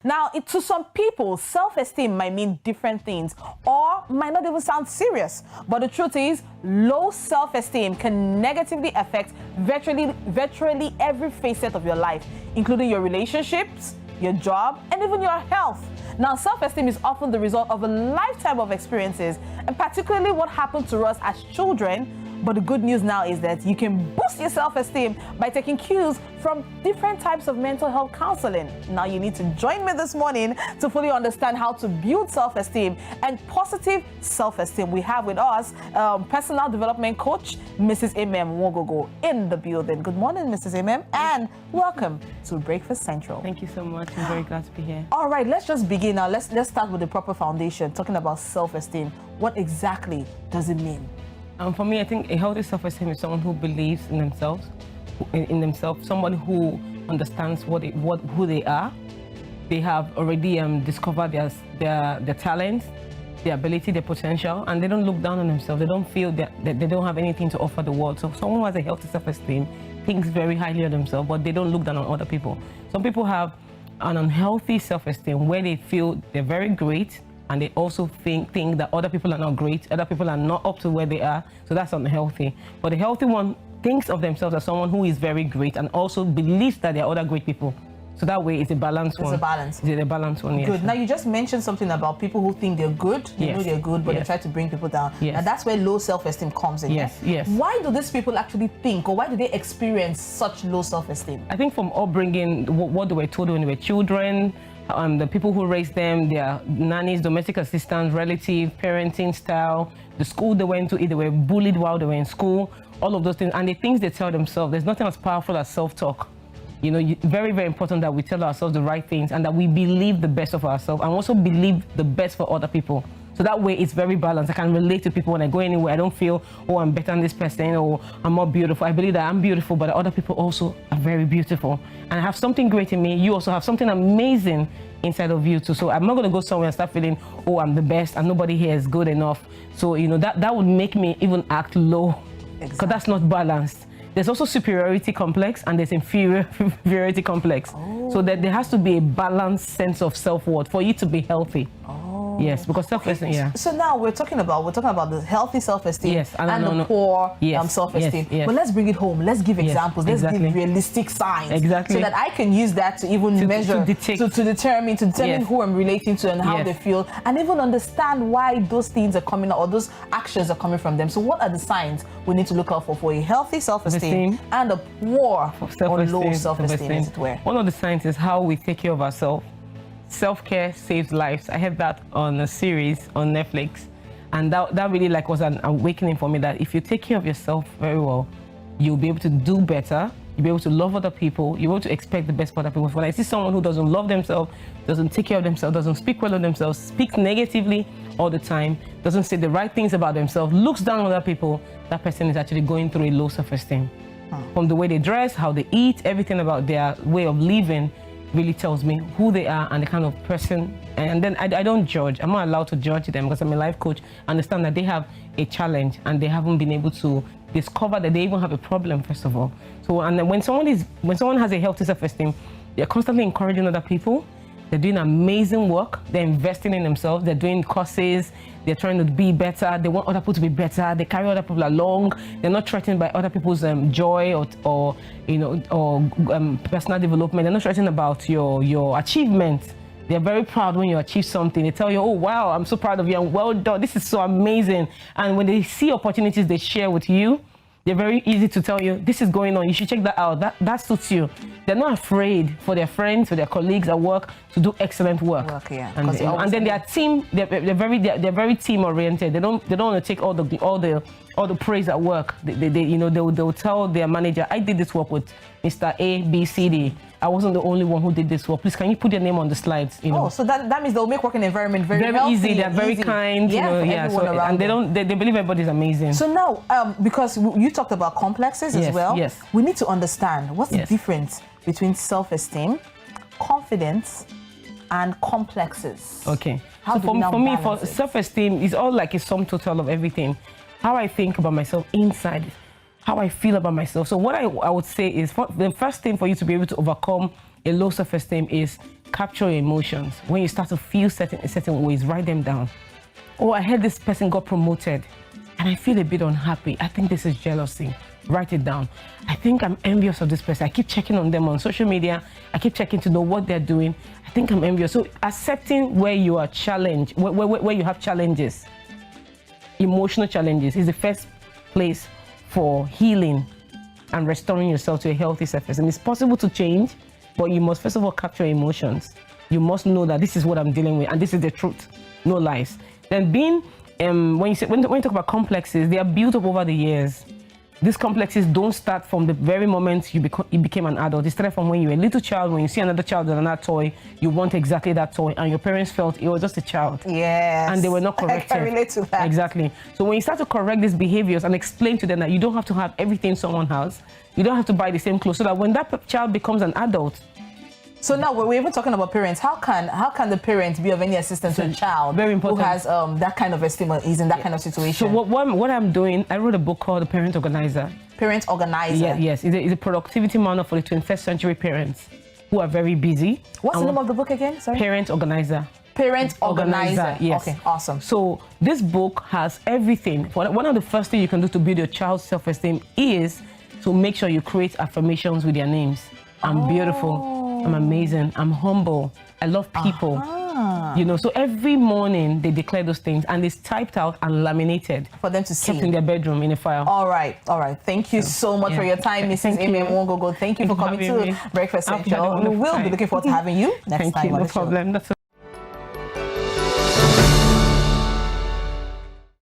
Now, to some people, self-esteem might mean different things or might not even sound serious. But the truth is, low self-esteem can negatively affect virtually every facet of your life, including your relationships, your job, and even your health. Now, self-esteem is often the result of a lifetime of experiences, and particularly what happened to us as children. But the good news now is that you can boost your self-esteem by taking cues from different types of mental health counseling. Now you need to join me this morning to fully understand how to build self-esteem and positive self-esteem. We have with us personal development coach, Mrs. Emem Nwogwugwu, in the building. Good morning, Mrs. Emem, and welcome to Breakfast Central. Thank you so much. I'm very glad to be here. All right, let's just begin now. Let's start with the proper foundation, talking about self-esteem. What exactly does it mean? For me, I think a healthy self-esteem is someone who believes in themselves, someone who understands who they are. They have already discovered their talents, their ability, their potential, and they don't look down on themselves. They don't feel that they don't have anything to offer the world. So someone who has a healthy self-esteem thinks very highly of themselves, but they don't look down on other people. Some people have an unhealthy self-esteem where they feel they're very great, and they also think that other people are not great, other people are not up to where they are, so that's unhealthy. But the healthy one thinks of themselves as someone who is very great and also believes that there are other great people. So that way it's a balanced one. It's a balance. It's a balanced one, yes. Good. Now you just mentioned something about people who think they're good, they know they're good, but they try to bring people down. Yes. Now that's where low self-esteem comes in. Yes, yes. Why do these people actually think, or why do they experience such low self-esteem? I think from upbringing, what they were told when they were children, the people who raised them, their nannies, domestic assistants, relative, parenting style, the school they went to, if they were bullied while they were in school, all of those things, and the things they tell themselves. There's nothing as powerful as self-talk. You know, very, very important that we tell ourselves the right things and that we believe the best of ourselves and also believe the best for other people. So that way it's very balanced. I can relate to people when I go anywhere. I don't feel, oh, I'm better than this person or I'm more beautiful. I believe that I'm beautiful, but other people also are very beautiful. And I have something great in me. You also have something amazing inside of you too. So I'm not going to go somewhere and start feeling, oh, I'm the best and nobody here is good enough. So, you know, that would make me even act low, because that's not balanced. There's also superiority complex and there's inferiority complex. Oh. So that there has to be a balanced sense of self-worth for you to be healthy. Yes, because self-esteem, So now we're talking about the healthy self-esteem and the poor self-esteem. Yes. But let's bring it home. Let's give examples. Let's give realistic signs. Exactly. So that I can use that to even measure, to determine who I'm relating to and how they feel, and even understand why those things are coming out or those actions are coming from them. So what are the signs we need to look out for a healthy self-esteem and a poor or low self-esteem, as it were? One of the signs is how we take care of ourselves. Self-care saves lives. I heard that on a series on Netflix, and that really was an awakening for me, that if you take care of yourself very well, you'll be able to do better, you'll be able to love other people, you'll be able to expect the best for other people. When I see someone who doesn't love themselves, doesn't take care of themselves, doesn't speak well of themselves, speaks negatively all the time, doesn't say the right things about themselves, looks down on other people, that person is actually going through a low self-esteem. From the way they dress, how they eat, everything about their way of living really tells me who they are and the kind of person. And then I don't judge. I'm not allowed to judge them because I'm a life coach. I understand that they have a challenge and they haven't been able to discover that they even have a problem, first of all. So, and then when someone has a healthy self-esteem, they're constantly encouraging other people. They're doing amazing work. They're investing in themselves. They're doing courses. They're trying to be better. They want other people to be better. They carry other people along. They're not threatened by other people's joy or personal development. They're not threatened about your achievements. They're very proud when you achieve something. They tell you, oh, wow, I'm so proud of you and well done. This is so amazing. And when they see opportunities they share with you, they're very easy to tell you, this is going on, you should check that out, that suits you. They're not afraid for their friends, for their colleagues at work to do excellent work. And then their team, they're very team oriented. They don't want to take all the praise at work. They'll tell their manager, I did this work with Mr. A, B, C, D. I wasn't the only one who did this work. Please, can you put your name on the slides? Oh, so that means they'll make working environment very healthy, easy. They're very kind. And they believe everybody's amazing. So now, because you talked about complexes as well, we need to understand what's the difference between self-esteem, confidence, and complexes. Okay. So for me, self-esteem is all like a sum total of everything. How I think about myself inside, how I feel about myself. So what I would say is, the first thing for you to be able to overcome a low self-esteem is capture your emotions. When you start to feel certain ways, write them down. Oh, I heard this person got promoted and I feel a bit unhappy. I think this is jealousy. Write it down. I think I'm envious of this person. I keep checking on them on social media. I keep checking to know what they're doing. I think I'm envious. So accepting where you are challenged, where you have challenges, emotional challenges, is the first place for healing and restoring yourself to a healthy self-esteem. It's possible to change, but you must first of all capture emotions. You must know that this is what I'm dealing with and this is the truth, no lies. Then when you talk about complexes, they are built up over the years. These complexes don't start from the very moment you became an adult. They started from when you were a little child. When you see another child with another toy, you want exactly that toy, and your parents felt it was just a child. Yes. And they were not corrected. I can relate to that. Exactly. So when you start to correct these behaviors and explain to them that you don't have to have everything someone has, you don't have to buy the same clothes, so that when that child becomes an adult. So now we're even talking about parents. How can the parent be of any assistance to a child Very important. who has that kind of esteem or is in that kind of situation? So what I'm doing, I wrote a book called The Parent Organizer. Parent Organizer. Yes. It's a productivity manual for the 21st century parents who are very busy. What's the name of the book again? Sorry. Parent Organizer. Parent Organizer. Yes. Okay, awesome. So this book has everything. One of the first things you can do to build your child's self-esteem is to make sure you create affirmations with their names. I'm beautiful. I'm amazing. I'm humble. I love people. You know, so every morning they declare those things and it's typed out and laminated For them to see. kept in their bedroom in a file. All right. Thank you so much for your time, Mrs. Emem Nwogwugwu. Thank you for coming to Breakfast Central. We will be looking forward to having you next time on the show. No problem. That's